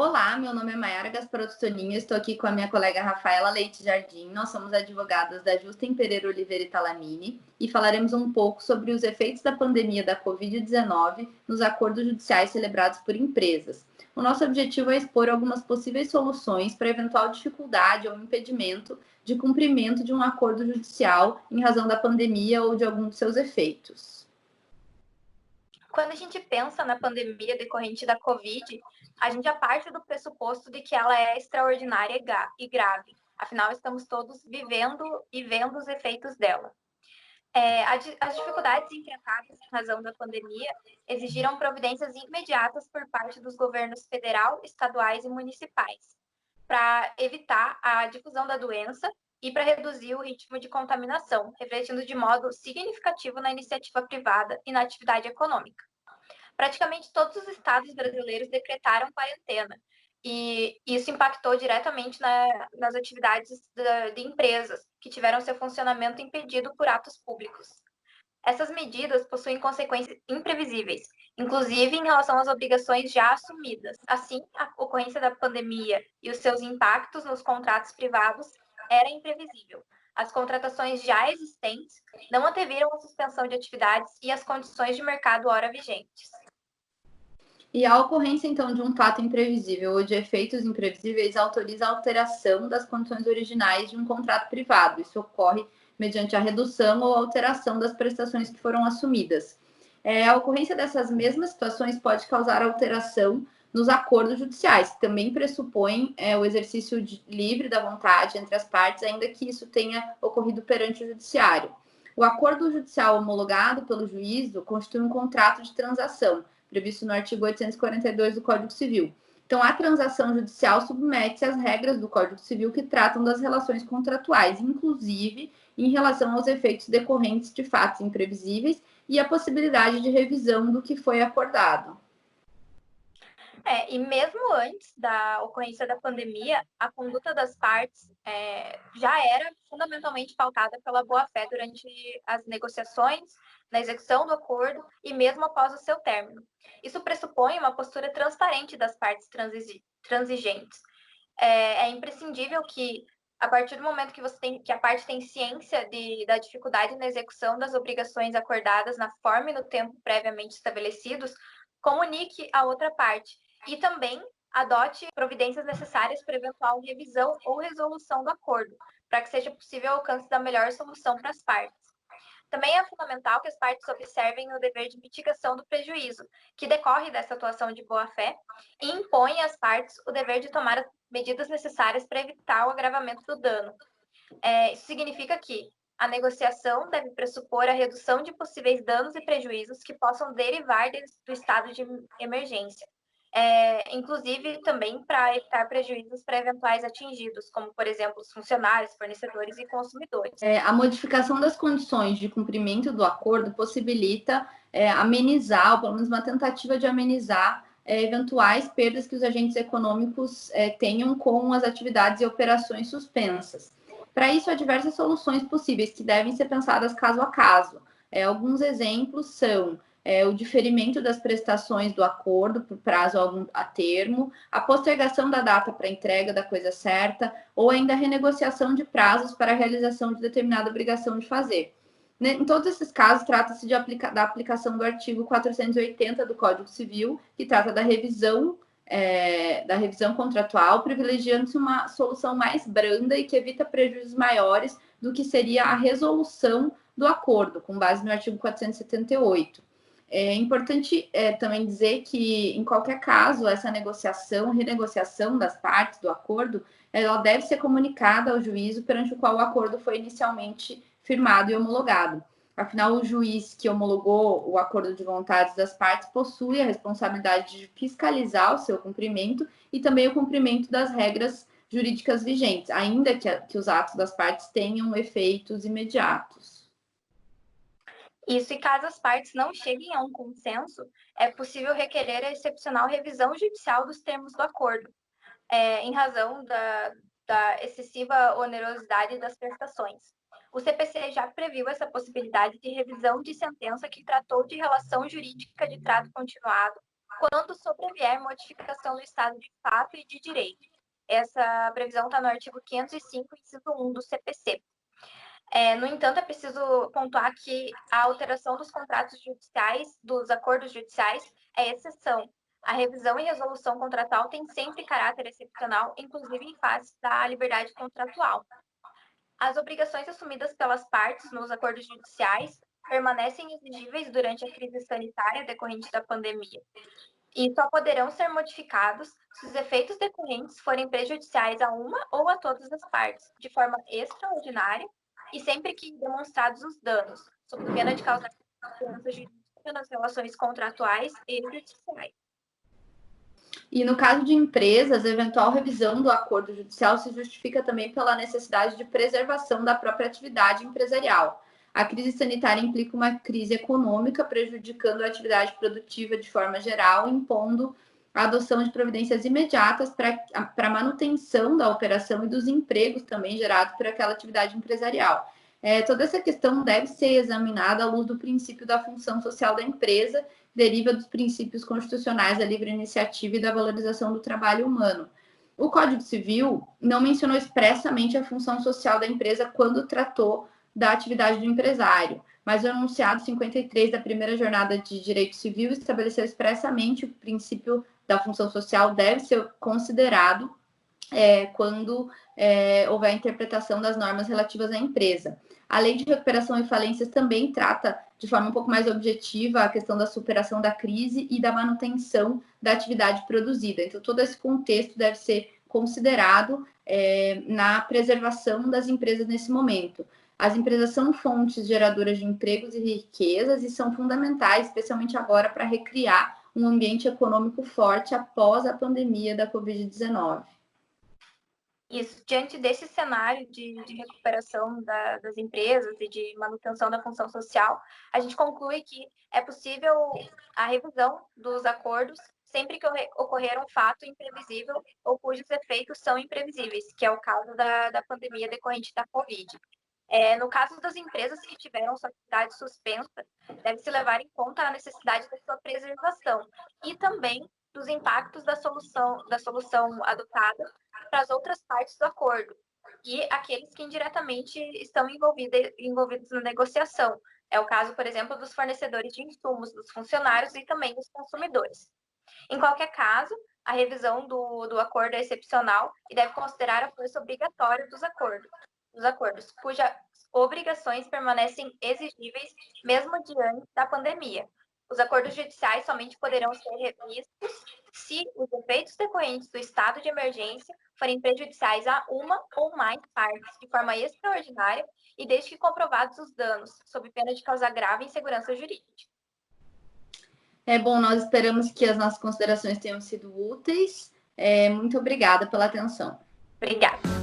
Olá, meu nome é Mayara Gasparotto Toninho, estou aqui com a minha colega Rafaela Leite Jardim. Nós somos advogadas da Justem Pereira Oliveira e Talamini e falaremos um pouco sobre os efeitos da pandemia da Covid-19 nos acordos judiciais celebrados por empresas. O nosso objetivo é expor algumas possíveis soluções para eventual dificuldade ou impedimento de cumprimento de um acordo judicial em razão da pandemia ou de algum de seus efeitos. Quando a gente pensa na pandemia decorrente da Covid, a gente já parte do pressuposto de que ela é extraordinária e grave. Afinal, estamos todos vivendo e vendo os efeitos dela. As dificuldades enfrentadas em razão da pandemia exigiram providências imediatas por parte dos governos federal, estaduais e municipais, para evitar a difusão da doença e para reduzir o ritmo de contaminação, refletindo de modo significativo na iniciativa privada e na atividade econômica. Praticamente todos os estados brasileiros decretaram quarentena, e isso impactou diretamente nas atividades de empresas, que tiveram seu funcionamento impedido por atos públicos. Essas medidas possuem consequências imprevisíveis, inclusive em relação às obrigações já assumidas. Assim, a ocorrência da pandemia e os seus impactos nos contratos privados era imprevisível. As contratações já existentes não anteviram a suspensão de atividades e as condições de mercado ora vigentes. E a ocorrência, então, de um fato imprevisível ou de efeitos imprevisíveis autoriza a alteração das condições originais de um contrato privado. Isso ocorre mediante a redução ou alteração das prestações que foram assumidas. A ocorrência dessas mesmas situações pode causar alteração nos acordos judiciais, que também pressupõem o exercício livre da vontade entre as partes, ainda que isso tenha ocorrido perante o judiciário. O acordo judicial homologado pelo juízo constitui um contrato de transação, previsto no artigo 842 do Código Civil. Então, a transação judicial submete-se às regras do Código Civil que tratam das relações contratuais, inclusive em relação aos efeitos decorrentes de fatos imprevisíveis e a possibilidade de revisão do que foi acordado. E mesmo antes da ocorrência da pandemia, a conduta das partes já era fundamentalmente pautada pela boa-fé durante as negociações, na execução do acordo e mesmo após o seu término. Isso pressupõe uma postura transparente das partes transigentes. É imprescindível que, a partir do momento que a parte tem ciência da dificuldade na execução das obrigações acordadas na forma e no tempo previamente estabelecidos, comunique à outra parte e também adote providências necessárias para eventual revisão ou resolução do acordo, para que seja possível o alcance da melhor solução para as partes. Também é fundamental que as partes observem o dever de mitigação do prejuízo, que decorre dessa atuação de boa-fé, e impõe às partes o dever de tomar as medidas necessárias para evitar o agravamento do dano. Isso significa que a negociação deve pressupor a redução de possíveis danos e prejuízos que possam derivar do estado de emergência. Inclusive também para evitar prejuízos para eventuais atingidos, como, por exemplo, os funcionários, fornecedores e consumidores. A modificação das condições de cumprimento do acordo possibilita amenizar, ou pelo menos uma tentativa de amenizar eventuais perdas que os agentes econômicos tenham com as atividades e operações suspensas. Para isso, há diversas soluções possíveis que devem ser pensadas caso a caso. Alguns exemplos são o diferimento das prestações do acordo por prazo a termo, a postergação da data para entrega da coisa certa, ou ainda a renegociação de prazos para a realização de determinada obrigação de fazer. Em todos esses casos, trata-se da aplicação do artigo 480 do Código Civil, que trata da revisão contratual, privilegiando-se uma solução mais branda e que evita prejuízos maiores do que seria a resolução do acordo, com base no artigo 478. É importante também dizer que, em qualquer caso, essa renegociação das partes do acordo, ela deve ser comunicada ao juízo perante o qual o acordo foi inicialmente firmado e homologado. Afinal, o juiz que homologou o acordo de vontades das partes possui a responsabilidade de fiscalizar o seu cumprimento e também o cumprimento das regras jurídicas vigentes, ainda que os atos das partes tenham efeitos imediatos. Isso, e caso as partes não cheguem a um consenso, é possível requerer a excepcional revisão judicial dos termos do acordo, em razão da excessiva onerosidade das prestações. O CPC já previu essa possibilidade de revisão de sentença que tratou de relação jurídica de trato continuado, quando sobrevier modificação no estado de fato e de direito. Essa previsão está no artigo 505, inciso 1 do CPC. No entanto, é preciso pontuar que a alteração dos contratos judiciais, dos acordos judiciais, é exceção. A revisão e resolução contratual tem sempre caráter excepcional, inclusive em face da liberdade contratual. As obrigações assumidas pelas partes nos acordos judiciais permanecem exigíveis durante a crise sanitária decorrente da pandemia e só poderão ser modificados se os efeitos decorrentes forem prejudiciais a uma ou a todas as partes, de forma extraordinária e sempre que demonstrados os danos, sob pena de causar consequências jurídicas nas relações contratuais e judiciais. E no caso de empresas, a eventual revisão do acordo judicial se justifica também pela necessidade de preservação da própria atividade empresarial. A crise sanitária implica uma crise econômica, prejudicando a atividade produtiva de forma geral, impondo a adoção de providências imediatas para a manutenção da operação e dos empregos também gerados por aquela atividade empresarial. Toda essa questão deve ser examinada à luz do princípio da função social da empresa, deriva dos princípios constitucionais da livre iniciativa e da valorização do trabalho humano. O Código Civil não mencionou expressamente a função social da empresa quando tratou da atividade do empresário, mas o enunciado 53 da primeira jornada de direito civil estabeleceu expressamente o princípio da função social deve ser considerado quando houver a interpretação das normas relativas à empresa. A Lei de Recuperação e Falências também trata de forma um pouco mais objetiva a questão da superação da crise e da manutenção da atividade produzida. Então, todo esse contexto deve ser considerado na preservação das empresas nesse momento. As empresas são fontes geradoras de empregos e riquezas e são fundamentais, especialmente agora, para recriar um ambiente econômico forte após a pandemia da Covid-19. Isso, diante desse cenário de recuperação das empresas e de manutenção da função social, a gente conclui que é possível a revisão dos acordos sempre que ocorrer um fato imprevisível ou cujos efeitos são imprevisíveis, que é o caso da pandemia decorrente da Covid. No caso das empresas que tiveram sua atividade suspensa, deve-se levar em conta a necessidade da sua preservação e também dos impactos da solução adotada para as outras partes do acordo e aqueles que indiretamente estão envolvidos na negociação. É o caso, por exemplo, dos fornecedores de insumos, dos funcionários e também dos consumidores. Em qualquer caso, a revisão do acordo é excepcional e deve considerar a força obrigatória dos acordos, cujas obrigações permanecem exigíveis mesmo diante da pandemia. Os acordos judiciais somente poderão ser revistos se os efeitos decorrentes do estado de emergência forem prejudiciais a uma ou mais partes de forma extraordinária e desde que comprovados os danos, sob pena de causar grave insegurança jurídica. Bom, nós esperamos que as nossas considerações tenham sido úteis. Muito obrigada pela atenção. Obrigada.